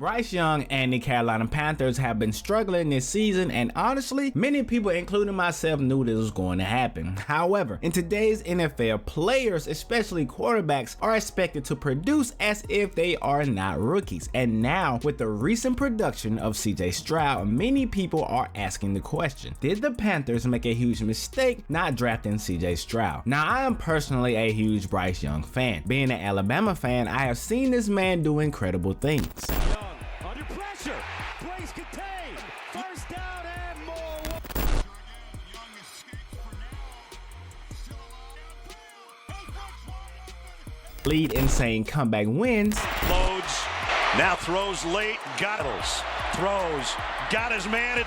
Bryce Young and the Carolina Panthers have been struggling this season, and honestly, many people, including myself, knew this was going to happen. However, in today's NFL, players, especially quarterbacks, are expected to produce as if they are not rookies. And now, with the recent production of CJ Stroud, many people are asking the question, did the Panthers make a huge mistake not drafting CJ Stroud? Now, I am personally a huge Bryce Young fan. Being an Alabama fan, I have seen this man do incredible things. Under pressure, Bryce contained, first down and more. Lead insane comeback wins. Loads, now throws late, got it. Throws, got his man.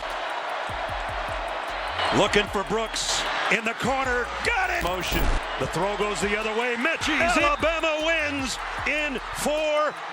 Looking for Brooks in the corner, got it. Motion, the throw goes the other way. Mechie's Alabama wins in 4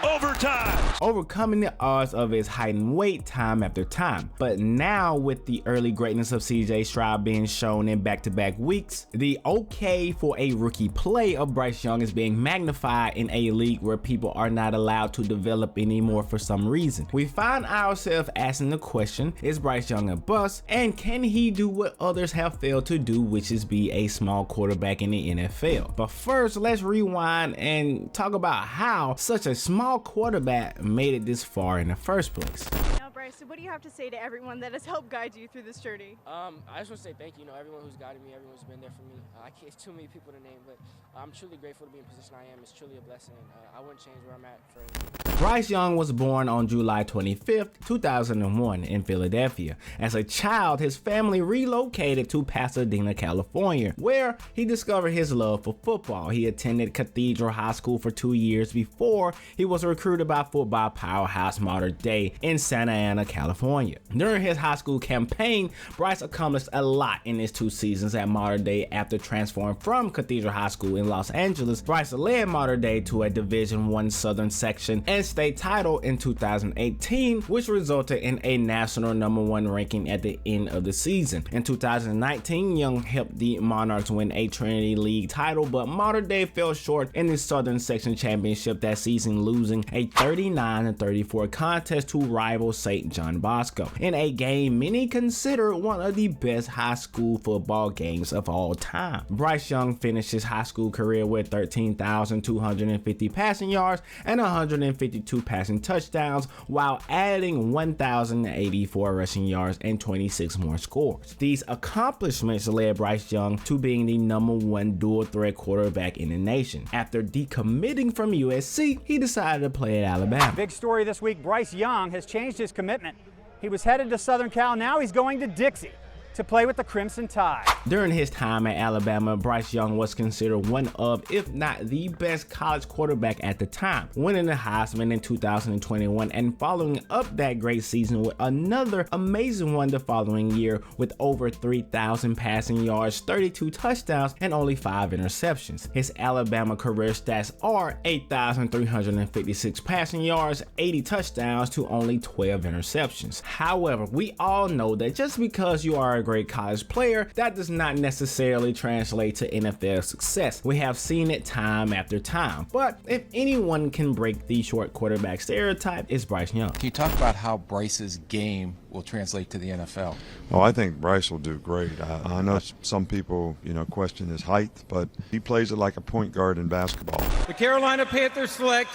overtimes. Overcoming the odds of his height and weight time after time. But now with the early greatness of CJ Stroud being shown in back-to-back weeks, the okay for a rookie play of Bryce Young is being magnified in a league where people are not allowed to develop anymore for some reason. We find ourselves asking the question, is Bryce Young a bust, and can he do what others have failed to do, which is be a small quarterback in the NFL? But first, let's rewind and talk about how such a small quarterback made it this far in the first place. Now, Bryce, so what do you have to say to everyone that has helped guide you through this journey? I just want to say thank you. Everyone who's guided me, everyone's been there for me. I can't, it's too many people to name, but I'm truly grateful to be in the position I am. It's truly a blessing. I wouldn't change where I'm at for anything. Bryce Young was born on July 25th, 2001 in Philadelphia. As a child, his family relocated to Pasadena, California, where he discovered his love for football. He attended Cathedral High School for 2 years before he was recruited by football powerhouse Mater Dei in Santa Ana, California. During his high school campaign, Bryce accomplished a lot in his 2 seasons at Mater Dei. After transferring from Cathedral High School in Los Angeles, Bryce led Mater Dei to a Division I Southern Section and state title in 2018, which resulted in a national #1 ranking at the end of the season. In 2019, Young helped the Monarchs win a Trinity League title, but Mater Dei fell short in the Southern Section Championship that season, losing a 39-34 contest to rival St. John Bosco in a game many consider one of the best high school football games of all time. Bryce Young finished his high school career with 13,250 passing yards and 152 passing touchdowns, while adding 1,084 rushing yards and 26 more scores. These accomplishments led Bryce Young to being the #1 dual threat quarterback in the nation. After decommitting from USC, he decided to play at Alabama. Big story this week, Bryce Young has changed his commitment. He was headed to Southern Cal, now he's going to Dixie to play with the Crimson Tide. During his time at Alabama, Bryce Young was considered one of, if not the best college quarterback at the time, winning the Heisman in 2021 and following up that great season with another amazing one the following year with over 3,000 passing yards, 32 touchdowns, and only 5 interceptions. His Alabama career stats are 8,356 passing yards, 80 touchdowns to only 12 interceptions. However, we all know that just because you are a great college player, that does not necessarily translate to NFL success. We have seen it time after time. But if anyone can break the short quarterback stereotype, it's Bryce Young. Can you talk about how Bryce's game will translate to the NFL? Oh, I think Bryce will do great. I know some people, question his height, but he plays it like a point guard in basketball. The Carolina Panthers select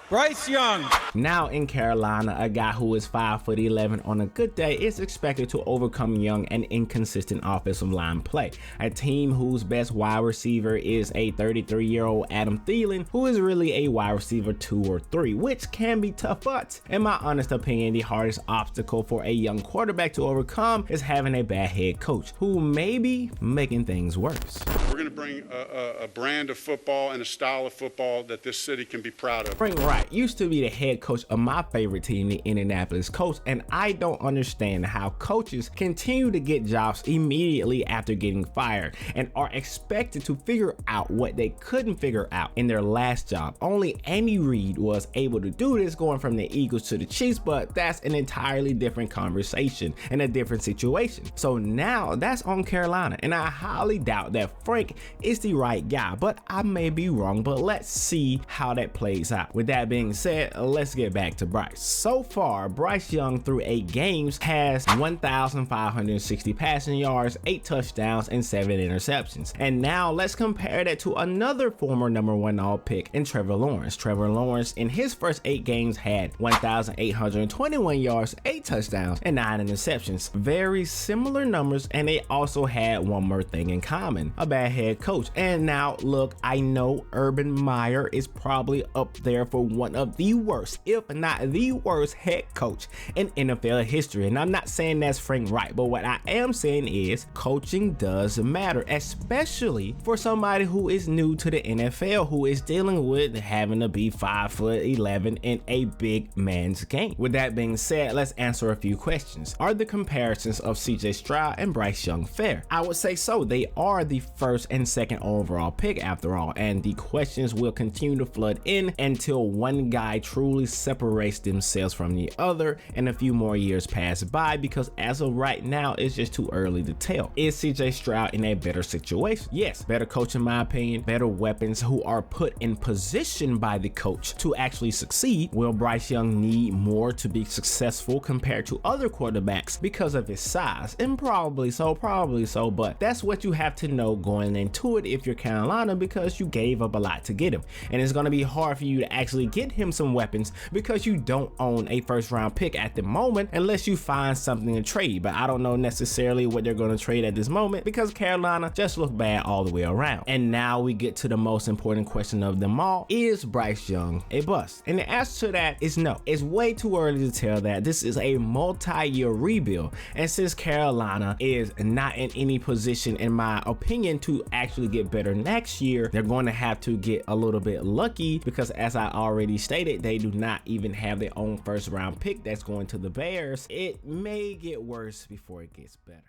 Bryce Young. Now in Carolina, a guy who is 5'11" on a good day is expected to overcome young and inconsistent offensive line play. A team whose best wide receiver is a 33-year-old Adam Thielen, who is really a wide receiver 2 or 3, which can be tough. But in my honest opinion, the hardest obstacle for a young quarterback to overcome is having a bad head coach who may be making things worse. We're going to bring a brand of football and a style of football that this city can be proud of. Frank Wright used to be the head coach of my favorite team, the Indianapolis Colts, and I don't understand how coaches continue to get jobs immediately after getting fired and are expected to figure out what they couldn't figure out in their last job. Only Andy Reid was able to do this going from the Eagles to the Chiefs, but that's an entirely different conversation and a different situation. So now that's on Carolina, and I highly doubt that Frank is the right guy, but I may be wrong. But let's see how that plays out. With that that being said, let's get back to Bryce. So far, Bryce Young through 8 games has 1,560 passing yards, 8 touchdowns, and 7 interceptions. And now let's compare that to another former #1 all pick in Trevor Lawrence. Trevor Lawrence in his first 8 games had 1,821 yards, 8 touchdowns, and 9 interceptions. Very similar numbers, and they also had one more thing in common: a bad head coach. And now look, I know Urban Meyer is probably up there for one of the worst, if not the worst, head coach in NFL history. And I'm not saying that's Frank Reich, but what I am saying is coaching does matter, especially for somebody who is new to the NFL, who is dealing with having to be 5'11" in a big man's game. With that being said, let's answer a few questions. Are the comparisons of CJ Stroud and Bryce Young fair? I would say so. They are the first and second overall pick after all, and the questions will continue to flood in until one guy truly separates themselves from the other and a few more years pass by, because as of right now, it's just too early to tell. Is CJ Stroud in a better situation? Yes, better coach in my opinion, better weapons who are put in position by the coach to actually succeed. Will Bryce Young need more to be successful compared to other quarterbacks because of his size? And probably so, but that's what you have to know going into it if you're Carolina, because you gave up a lot to get him, and it's going to be hard for you to actually get him some weapons because you don't own a first round pick at the moment unless you find something to trade. But I don't know necessarily what they're going to trade at this moment because Carolina just looked bad all the way around. And now we get to the most important question of them all: is Bryce Young a bust? And the answer to that is no. It's way too early to tell that. This is a multi-year rebuild, and since Carolina is not in any position, in my opinion, to actually get better next year, they're going to have to get a little bit lucky, because as I already stated, they do not even have their own first round pick that's going to the Bears. It may get worse before it gets better.